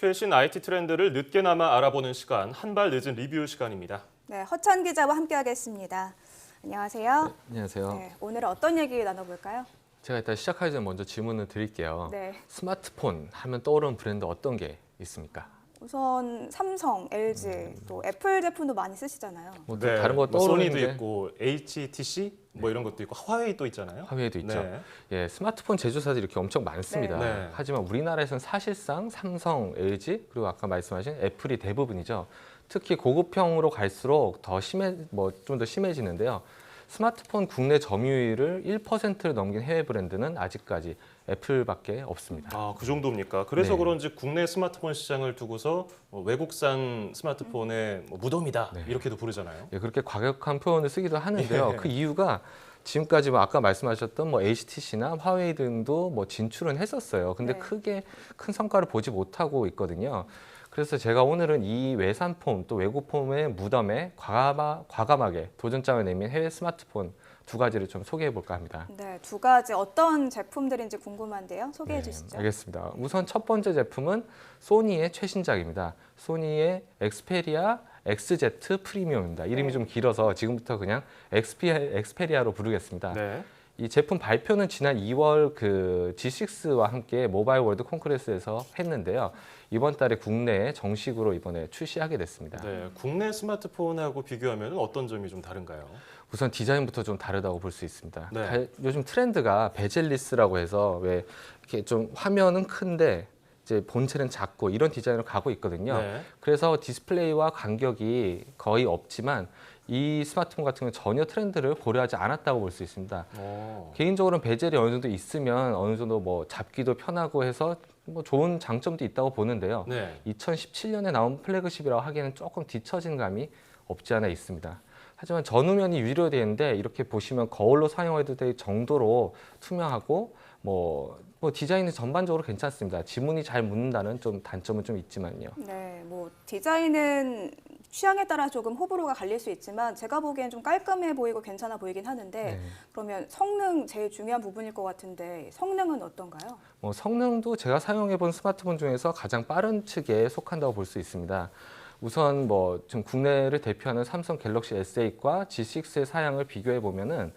최신 IT 트렌드를 늦게나마 알아보는 시간, 한 발 늦은 리뷰 시간입니다. 네, 허찬 기자와 함께하겠습니다. 안녕하세요. 네, 안녕하세요. 네, 오늘은 어떤 얘기 나눠볼까요? 제가 일단 시작하기 전에 먼저 질문을 드릴게요. 네, 스마트폰 하면 떠오르는 브랜드 어떤 게 있습니까? 우선 삼성, LG, 또 애플 제품도 많이 쓰시잖아요. 뭐 또 다른 거 뭐 떠오르는 소니도 게 있고 HTC 뭐 이런 것도 있고 화웨이도 있잖아요. 화웨이도 있죠. 네. 예, 스마트폰 제조사들이 이렇게 엄청 많습니다. 네. 네. 하지만 우리나라에서는 사실상 삼성, LG 그리고 아까 말씀하신 애플이 대부분이죠. 특히 고급형으로 갈수록 더 좀 더 심해지는데요. 스마트폰 국내 점유율을 1%를 넘긴 해외 브랜드는 아직까지 애플밖에 없습니다. 아, 그 정도입니까? 그래서 네. 그런지 국내 스마트폰 시장을 두고서 외국산 스마트폰의 무덤이다 네. 이렇게도 부르잖아요. 예, 그렇게 과격한 표현을 쓰기도 하는데요. 예. 그 이유가 지금까지 뭐 아까 말씀하셨던 뭐 HTC나 화웨이 등도 뭐 진출은 했었어요. 근데 네. 크게 큰 성과를 보지 못하고 있거든요. 그래서 제가 오늘은 이 외산폰 또 외국폰의 무덤에 과감하게 도전장을 내민 해외 스마트폰 두 가지를 좀 소개해 볼까 합니다. 네, 두 가지 어떤 제품들인지 궁금한데요. 소개해 주시죠. 알겠습니다. 우선 첫 번째 제품은 소니의 최신작입니다. 소니의 엑스페리아 XZ 프리미엄입니다. 이름이 네. 좀 길어서 지금부터 그냥 엑스페리아로 부르겠습니다. 네. 이 제품 발표는 지난 2월 그 G6와 함께 모바일 월드 콩쿠레스에서 했는데요. 이번 달에 국내에 정식으로 이번에 출시하게 됐습니다. 네. 국내 스마트폰하고 비교하면 어떤 점이 좀 다른가요? 우선 디자인부터 좀 다르다고 볼 수 있습니다. 네. 요즘 트렌드가 베젤리스라고 해서 왜 이렇게 좀 화면은 큰데 이제 본체는 작고 이런 디자인으로 가고 있거든요. 네. 그래서 디스플레이와 간격이 거의 없지만 이 스마트폰 같은 경우는 전혀 트렌드를 고려하지 않았다고 볼 수 있습니다. 개인적으로는 베젤이 어느 정도 있으면 어느 정도 뭐 잡기도 편하고 해서 뭐 좋은 장점도 있다고 보는데요. 네. 2017년에 나온 플래그십이라고 하기에는 조금 뒤처진 감이 없지 않아 있습니다. 하지만 전후면이 유리로 되어 있는데 이렇게 보시면 거울로 사용해도 될 정도로 투명하고 뭐 디자인은 전반적으로 괜찮습니다. 지문이 잘 묻는다는 좀 단점은 좀 있지만요. 네, 뭐 디자인은 취향에 따라 조금 호불호가 갈릴 수 있지만 제가 보기엔 좀 깔끔해 보이고 괜찮아 보이긴 하는데 네. 그러면 성능 제일 중요한 부분일 것 같은데 성능은 어떤가요? 성능도 제가 사용해본 스마트폰 중에서 가장 빠른 측에 속한다고 볼 수 있습니다. 우선 지금 국내를 대표하는 삼성 갤럭시 S8과 G6의 사양을 비교해 보면은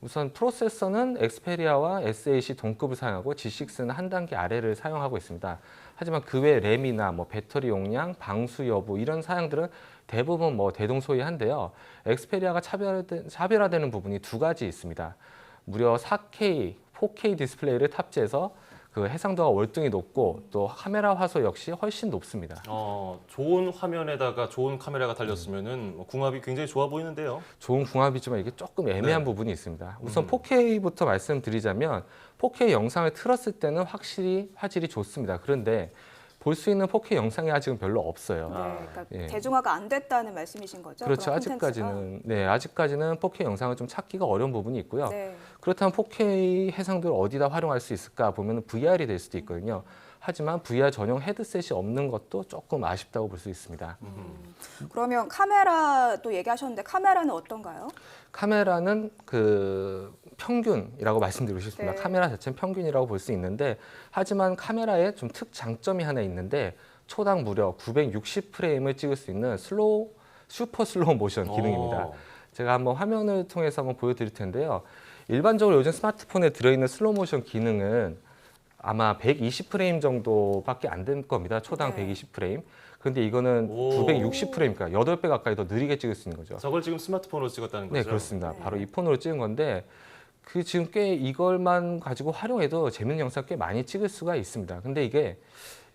우선 프로세서는 엑스페리아와 S8이 동급을 사용하고 G6는 한 단계 아래를 사용하고 있습니다. 하지만 그 외 램이나 배터리 용량, 방수 여부 이런 사양들은 대부분 대동소이한데요. 엑스페리아가 차별화되는 부분이 두 가지 있습니다. 무려 4K, 4K 디스플레이를 탑재해서 그 해상도가 월등히 높고 또 카메라 화소 역시 훨씬 높습니다. 좋은 화면에다가 좋은 카메라가 달렸으면은 궁합이 굉장히 좋아 보이는데요. 좋은 궁합이지만 이게 조금 애매한 네. 부분이 있습니다. 우선 4K부터 말씀드리자면 4K 영상을 틀었을 때는 확실히 화질이 좋습니다. 그런데 볼 수 있는 4K 영상이 아직은 별로 없어요. 네, 그러니까 예. 대중화가 안 됐다는 말씀이신 거죠? 그렇죠. 그런 콘텐츠가? 아직까지는 4K 영상을 좀 찾기가 어려운 부분이 있고요. 네. 그렇다면 4K 해상도를 어디다 활용할 수 있을까 보면 VR이 될 수도 있거든요. 하지만 VR 전용 헤드셋이 없는 것도 조금 아쉽다고 볼 수 있습니다. 그러면 카메라도 얘기하셨는데 카메라는 어떤가요? 카메라는 그 평균이라고 말씀드리고 싶습니다. 네. 카메라 자체는 평균이라고 볼 수 있는데 하지만 카메라에 좀 특장점이 하나 있는데 초당 무려 960프레임을 찍을 수 있는 슈퍼 슬로우 모션 기능입니다. 제가 한번 화면을 통해서 한번 보여드릴 텐데요. 일반적으로 요즘 스마트폰에 들어있는 슬로우 모션 기능은 아마 120프레임 정도밖에 안 될 겁니다. 초당 네. 120프레임. 그런데 이거는 960프레임이니까 8배 가까이 더 느리게 찍을 수 있는 거죠. 저걸 지금 스마트폰으로 찍었다는 거죠? 네, 그렇습니다. 네. 바로 이 폰으로 찍은 건데 그 지금 꽤 이걸만 가지고 활용해도 재밌는 영상 꽤 많이 찍을 수가 있습니다. 근데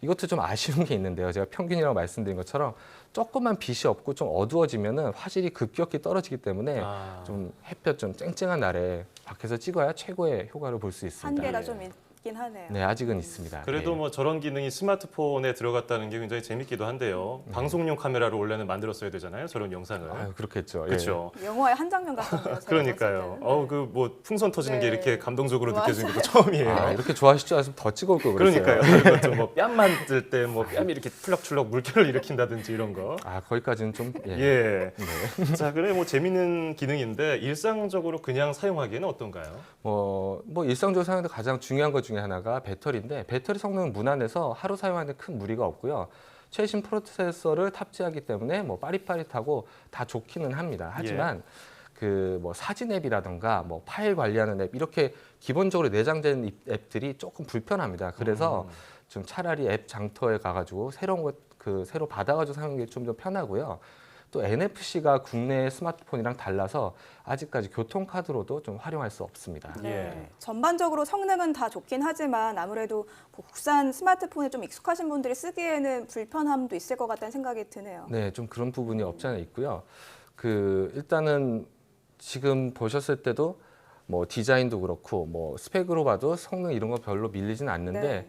이것도 좀 아쉬운 게 있는데요. 제가 평균이라고 말씀드린 것처럼 조금만 빛이 없고 좀 어두워지면은 화질이 급격히 떨어지기 때문에 좀 햇볕 좀 쨍쨍한 날에 밖에서 찍어야 최고의 효과를 볼 수 있습니다. 한계가 예. 좀 있긴 하네요. 네, 아직은 있습니다. 그래도 네. 저런 기능이 스마트폰에 들어갔다는 게 굉장히 재밌기도 한데요. 방송용 카메라를 원래는 만들었어야 되잖아요. 저런 영상을. 아유, 그렇겠죠. 예. 그렇죠. 영화의 한 장면 같은데요. 제가 그러니까요. 봤을 때는. 풍선 터지는 게 네. 이렇게 감동적으로 맞아요. 느껴지는 게 처음이에요. 아, 이렇게 좋아하실 줄 알았으면 더 찍어올 걸 그랬어요. 그러니까요. 그리고 뺨 만들 때 뺨이 이렇게 출렁출렁 물결을 일으킨다든지 이런 거. 아, 거기까지는 좀 예. 네. 자, 그래 재밌는 기능인데 일상적으로 그냥 사용하기에는 어떤가요? 일상적으로 사용하는 가장 중요한 것 중에 하나가 배터리인데 배터리 성능은 무난해서 하루 사용하는데 큰 무리가 없고요. 최신 프로세서를 탑재하기 때문에 뭐 빠릿빠릿하고 다 좋기는 합니다. 하지만 그 뭐 사진 앱이라든가 뭐 파일 관리하는 앱 이렇게 기본적으로 내장된 앱들이 조금 불편합니다. 그래서 좀 차라리 앱 장터에 가가지고 새로운 것 새로 받아가지고 사용하는 게 좀 더 편하고요. 또 NFC가 국내 스마트폰이랑 달라서 아직까지 교통카드로도 좀 활용할 수 없습니다. 네. 전반적으로 성능은 다 좋긴 하지만 아무래도 뭐 국산 스마트폰에 좀 익숙하신 분들이 쓰기에는 불편함도 있을 것 같다는 생각이 드네요. 네, 좀 그런 부분이 없지 않아 있고요. 일단은 지금 보셨을 때도 뭐 디자인도 그렇고 뭐 스펙으로 봐도 성능 이런 거 별로 밀리진 않는데 네.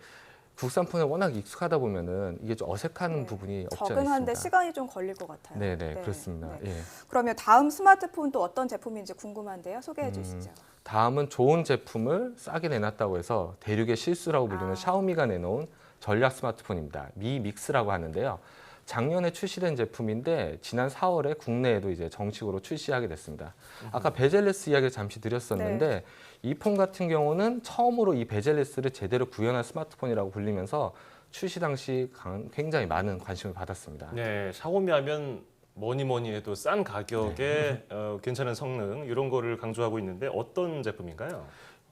국산폰에 워낙 익숙하다 보면은 이게 좀 어색한 네. 부분이 없지 않아 적응하는데 있습니다. 시간이 좀 걸릴 것 같아요. 네, 그렇습니다. 네. 예. 그러면 다음 스마트폰 또 어떤 제품인지 궁금한데요. 소개해 주시죠. 다음은 좋은 제품을 싸게 내놨다고 해서 대륙의 실수라고 불리는 샤오미가 내놓은 전략 스마트폰입니다. 미 믹스라고 하는데요. 작년에 출시된 제품인데 지난 4월에 국내에도 이제 정식으로 출시하게 됐습니다. 아까 베젤레스 이야기를 잠시 드렸었는데 이 폰 같은 경우는 처음으로 이 베젤레스를 제대로 구현한 스마트폰이라고 불리면서 출시 당시 굉장히 많은 관심을 받았습니다. 네, 샤오미 하면 뭐니 해도 싼 가격에 괜찮은 성능 이런 거를 강조하고 있는데 어떤 제품인가요?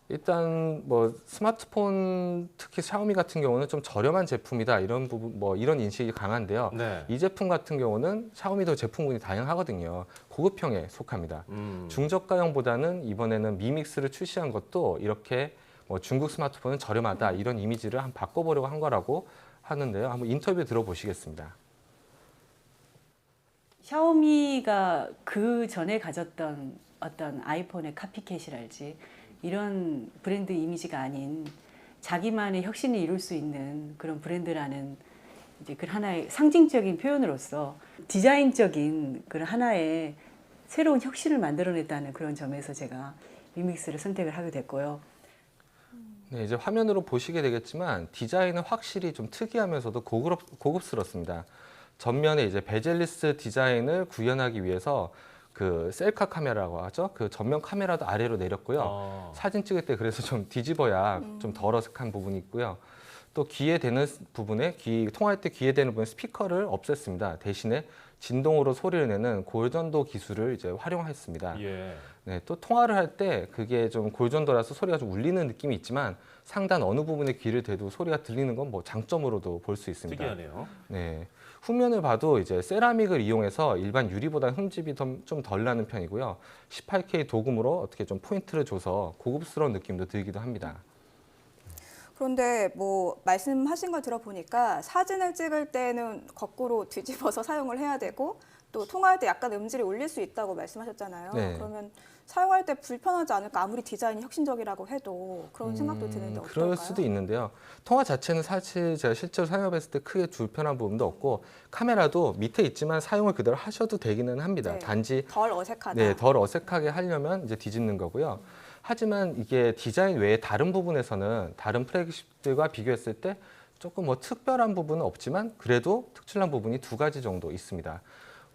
일단 뭐 스마트폰 특히 샤오미 같은 경우는 좀 저렴한 제품이다 이런 부분 뭐 이런 인식이 강한데요. 네. 이 제품 같은 경우는 샤오미도 제품군이 다양하거든요. 고급형에 속합니다. 중저가형보다는 이번에는 미믹스를 출시한 것도 이렇게 뭐 중국 스마트폰은 저렴하다 이런 이미지를 한번 바꿔보려고 한 거라고 하는데요. 한번 인터뷰 들어보시겠습니다. 샤오미가 그 전에 가졌던 어떤 아이폰의 카피캣이랄지 이런 브랜드 이미지가 아닌 자기만의 혁신을 이룰 수 있는 그런 브랜드라는 이제 그 하나의 상징적인 표현으로서 디자인적인 그런 하나의 새로운 혁신을 만들어냈다는 그런 점에서 제가 미믹스를 선택을 하게 됐고요. 네, 이제 화면으로 보시게 되겠지만 디자인은 확실히 좀 특이하면서도 고급스럽습니다. 전면에 이제 베젤리스 디자인을 구현하기 위해서 그 셀카 카메라라고 하죠. 그 전면 카메라도 아래로 내렸고요. 사진 찍을 때 그래서 좀 뒤집어야 좀 덜 어색한 부분이 있고요. 또 귀에 대는 부분에 통화할 때 귀에 대는 부분에 스피커를 없앴습니다. 대신에 진동으로 소리를 내는 골전도 기술을 이제 활용했습니다. 예. 네, 또 통화를 할 때 그게 좀 골전도라서 소리가 좀 울리는 느낌이 있지만 상단 어느 부분에 귀를 대도 소리가 들리는 건 뭐 장점으로도 볼 수 있습니다. 특이하네요. 네. 후면을 봐도 이제 세라믹을 이용해서 일반 유리보다 흠집이 좀 덜 나는 편이고요. 18K 도금으로 어떻게 좀 포인트를 줘서 고급스러운 느낌도 들기도 합니다. 그런데 뭐 말씀하신 걸 들어보니까 사진을 찍을 때는 거꾸로 뒤집어서 사용을 해야 되고 또 통화할 때 약간 음질이 울릴 수 있다고 말씀하셨잖아요. 네. 그러면 사용할 때 불편하지 않을까? 아무리 디자인이 혁신적이라고 해도 그런 생각도 드는데 어떨까요? 그럴 수도 있는데요. 통화 자체는 사실 제가 실제로 사용해봤을 때 크게 불편한 부분도 없고 카메라도 밑에 있지만 사용을 그대로 하셔도 되기는 합니다. 네. 단지 덜 어색하다. 네, 덜 어색하게 하려면 이제 뒤집는 거고요. 하지만 이게 디자인 외에 다른 부분에서는 다른 플래그십들과 비교했을 때 조금 뭐 특별한 부분은 없지만 그래도 특출난 부분이 두 가지 정도 있습니다.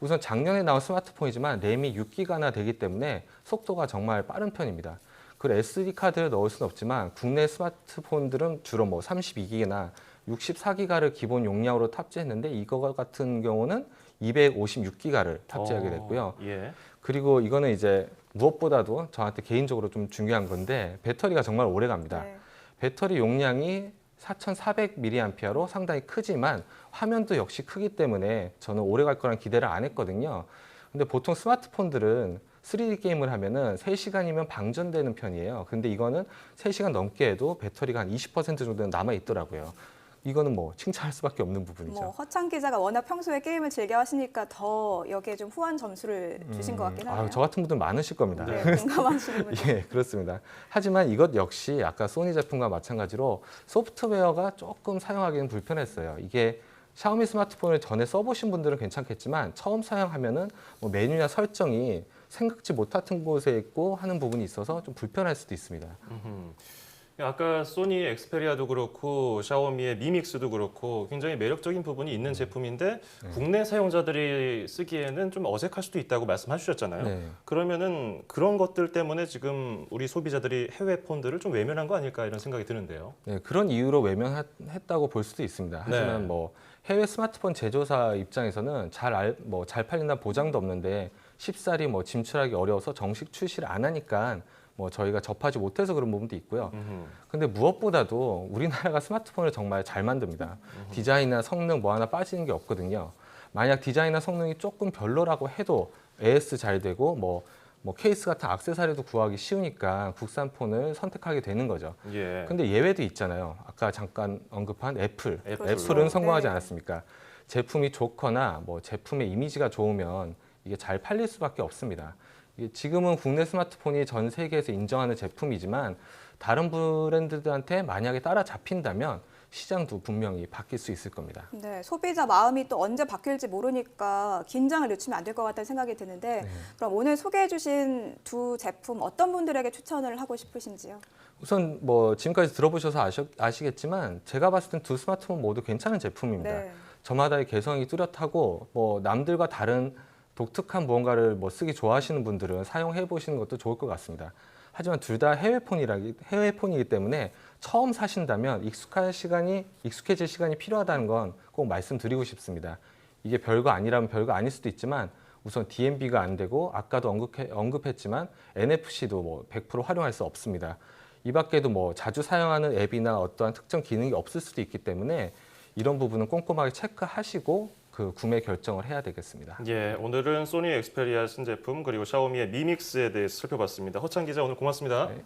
우선 작년에 나온 스마트폰이지만 램이 6기가나 되기 때문에 속도가 정말 빠른 편입니다. 그리고 SD 카드를 넣을 수는 없지만 국내 스마트폰들은 주로 뭐 32기가나 64기가를 기본 용량으로 탑재했는데 이거 같은 경우는 256기가를 탑재하게 됐고요. 예. 그리고 이거는 이제 무엇보다도 저한테 개인적으로 좀 중요한 건데 배터리가 정말 오래 갑니다. 네. 배터리 용량이 4,400mAh로 상당히 크지만 화면도 역시 크기 때문에 저는 오래 갈 거란 기대를 안 했거든요. 근데 보통 스마트폰들은 3D 게임을 하면은 3시간이면 방전되는 편이에요. 근데 이거는 3시간 넘게 해도 배터리가 한 20% 정도는 남아 있더라고요. 이거는 뭐 칭찬할 수밖에 없는 부분이죠. 뭐 허창 기자가 워낙 평소에 게임을 즐겨 하시니까 더 여기에 좀 후한 점수를 주신 것 같긴 하네요. 저 같은 분들 많으실 겁니다. 네, 공감하시는 분. 예, 그렇습니다. 하지만 이것 역시 아까 소니 제품과 마찬가지로 소프트웨어가 조금 사용하기는 불편했어요. 이게 샤오미 스마트폰을 전에 써보신 분들은 괜찮겠지만 처음 사용하면은 뭐 메뉴나 설정이 생각지 못했던 곳에 있고 하는 부분이 있어서 좀 불편할 수도 있습니다. 아까 소니 엑스페리아도 그렇고 샤오미의 미믹스도 그렇고 굉장히 매력적인 부분이 있는 제품인데 국내 사용자들이 쓰기에는 좀 어색할 수도 있다고 말씀하셨잖아요. 네. 그러면은 그런 것들 때문에 지금 우리 소비자들이 해외 폰들을 좀 외면한 거 아닐까 이런 생각이 드는데요. 네, 그런 이유로 외면했다고 볼 수도 있습니다. 하지만 네. 뭐 해외 스마트폰 제조사 입장에서는 잘 팔린다는 보장도 없는데 쉽사리 뭐 진출하기 어려워서 정식 출시를 안 하니까 뭐 저희가 접하지 못해서 그런 부분도 있고요. 근데 무엇보다도 우리나라가 스마트폰을 정말 잘 만듭니다. 디자인이나 성능 뭐 하나 빠지는 게 없거든요. 만약 디자인이나 성능이 조금 별로라고 해도 AS 잘 되고 뭐 케이스 같은 액세서리도 구하기 쉬우니까 국산 폰을 선택하게 되는 거죠. 예. 근데 예외도 있잖아요. 아까 잠깐 언급한 애플. 애플. 애플은 성공하지 네. 않았습니까? 제품이 좋거나 뭐 제품의 이미지가 좋으면 이게 잘 팔릴 수밖에 없습니다. 이게 지금은 국내 스마트폰이 전 세계에서 인정하는 제품이지만 다른 브랜드들한테 만약에 따라잡힌다면 시장도 분명히 바뀔 수 있을 겁니다. 네, 소비자 마음이 또 언제 바뀔지 모르니까 긴장을 늦추면 안 될 것 같다는 생각이 드는데 그럼 오늘 소개해 주신 두 제품 어떤 분들에게 추천을 하고 싶으신지요? 우선 뭐 지금까지 들어보셔서 아시겠지만 제가 봤을 땐 두 스마트폰 모두 괜찮은 제품입니다. 네. 저마다의 개성이 뚜렷하고 뭐 남들과 다른 독특한 무언가를 뭐 쓰기 좋아하시는 분들은 사용해 보시는 것도 좋을 것 같습니다. 하지만 둘 다 해외폰이기 때문에 처음 사신다면 익숙해질 시간이 필요하다는 건 꼭 말씀드리고 싶습니다. 이게 별거 아니라면 별거 아닐 수도 있지만 우선 DMB가 안 되고 아까도 언급했지만 NFC도 뭐 100% 활용할 수 없습니다. 이 밖에도 뭐 자주 사용하는 앱이나 어떠한 특정 기능이 없을 수도 있기 때문에 이런 부분은 꼼꼼하게 체크하시고 그 구매 결정을 해야 되겠습니다. 예, 오늘은 소니 엑스페리아 신제품 그리고 샤오미의 미믹스에 대해서 살펴봤습니다. 허찬 기자 오늘 고맙습니다. 네.